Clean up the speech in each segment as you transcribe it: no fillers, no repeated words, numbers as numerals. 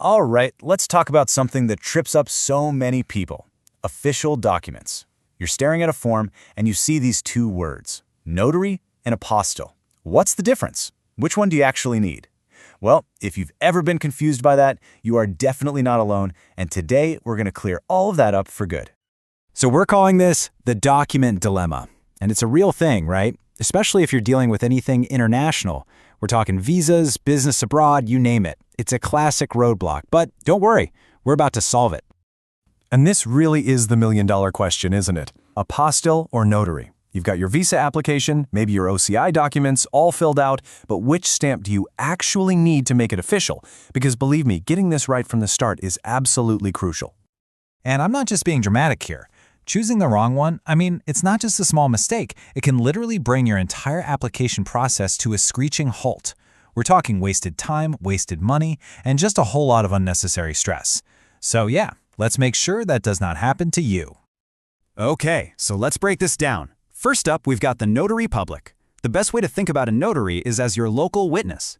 All right, let's talk about something that trips up so many people. Official documents. You're staring at a form and you see these two words, notary and apostille. What's the difference? Which one do you actually need? Well, if you've ever been confused by that, you are definitely not alone, and today we're going to clear all of that up for good. So we're calling this the document dilemma. And it's a real thing, right? Especially if you're dealing with anything international. We're talking visas, business abroad, you name it. It's a classic roadblock, but don't worry, we're about to solve it. And this really is the million-dollar question, isn't it? Apostille or notary? You've got your visa application, maybe your OCI documents, all filled out, but which stamp do you actually need to make it official? Because believe me, getting this right from the start is absolutely crucial. And I'm not just being dramatic here. Choosing the wrong one, it's not just a small mistake. It can literally bring your entire application process to a screeching halt. We're talking wasted time, wasted money, and just a whole lot of unnecessary stress. So yeah, let's make sure that does not happen to you. Okay, so let's break this down. First up, we've got the notary public. The best way to think about a notary is as your local witness.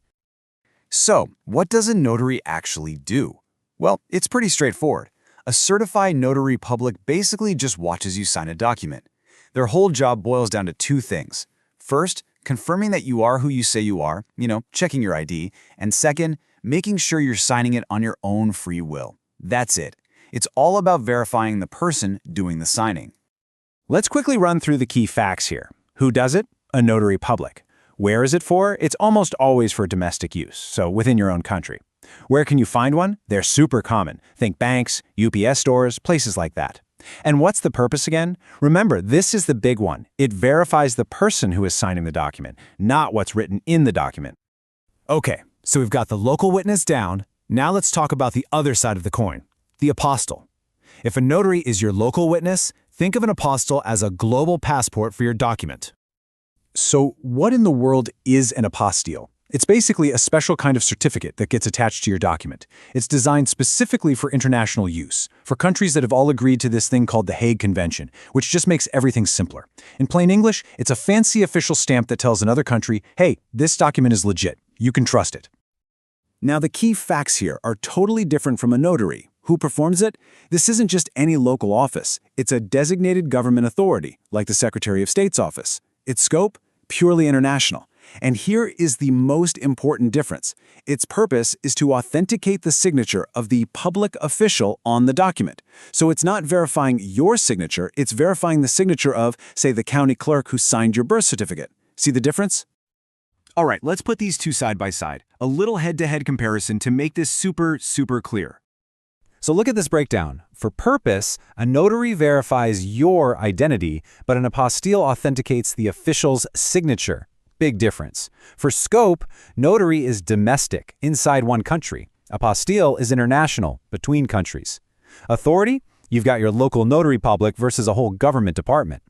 So, what does a notary actually do? Well, it's pretty straightforward. A certified notary public basically just watches you sign a document. Their whole job boils down to two things. First, confirming that you are who you say you are, checking your ID, and second, making sure you're signing it on your own free will. That's it. It's all about verifying the person doing the signing. Let's quickly run through the key facts here. Who does it? A notary public. Where is it for? It's almost always for domestic use, so within your own country. Where can you find one? They're super common. Think banks, UPS stores, places like that. And what's the purpose again? Remember, this is the big one. It verifies the person who is signing the document, not what's written in the document. Okay, so we've got the local witness down. Now let's talk about the other side of the coin, the apostille. If a notary is your local witness, think of an apostille as a global passport for your document. So what in the world is an apostille? It's basically a special kind of certificate that gets attached to your document. It's designed specifically for international use, for countries that have all agreed to this thing called the Hague Convention, which just makes everything simpler. In plain English, it's a fancy official stamp that tells another country, hey, this document is legit. You can trust it. Now, the key facts here are totally different from a notary. Who performs it? This isn't just any local office. It's a designated government authority, like the Secretary of State's office. Its scope? Purely international. And here is the most important difference. Its purpose is to authenticate the signature of the public official on the document. So it's not verifying your signature, it's verifying the signature of, say, the county clerk who signed your birth certificate. See the difference? All right, let's put these two side by side. A little head-to-head comparison to make this super clear. So look at this breakdown. For purpose, a notary verifies your identity, but an apostille authenticates the official's signature. Big difference. For scope, notary is domestic, inside one country. Apostille is international, between countries. Authority? You've got your local notary public versus a whole government department.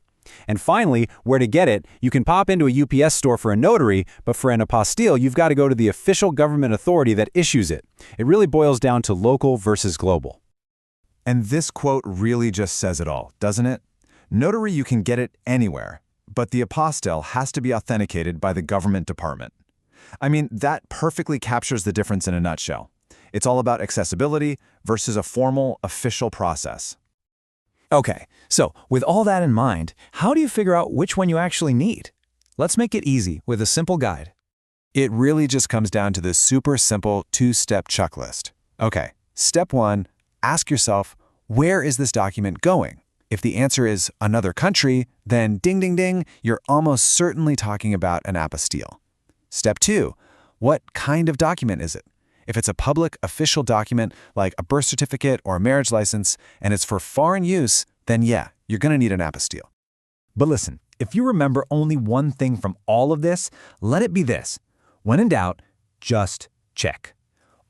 And finally, where to get it, you can pop into a UPS store for a notary, but for an apostille, you've got to go to the official government authority that issues it. It really boils down to local versus global. And this quote really just says it all, doesn't it? Notary, you can get it anywhere, but the apostille has to be authenticated by the government department. That perfectly captures the difference in a nutshell. It's all about accessibility versus a formal, official process. Okay, so with all that in mind, how do you figure out which one you actually need? Let's make it easy with a simple guide. It really just comes down to this super simple two-step checklist. Okay, step 1, ask yourself, where is this document going? If the answer is another country, then ding, ding, ding, you're almost certainly talking about an apostille. Step 2, what kind of document is it? If it's a public official document like a birth certificate or a marriage license, and it's for foreign use, then yeah, you're going to need an apostille. But listen, if you remember only one thing from all of this, let it be this. When in doubt, just check.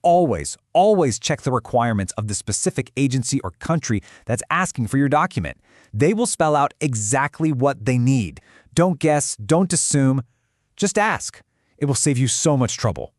Always check the requirements of the specific agency or country that's asking for your document. They will spell out exactly what they need. Don't guess, don't assume, just ask. It will save you so much trouble.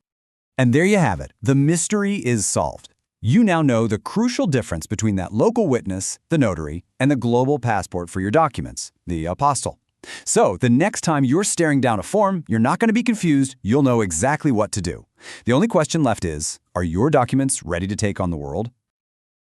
And there you have it. The mystery is solved. You now know the crucial difference between that local witness, the notary, and the global passport for your documents, the apostille. So the next time you're staring down a form, you're not going to be confused. You'll know exactly what to do. The only question left is, are your documents ready to take on the world?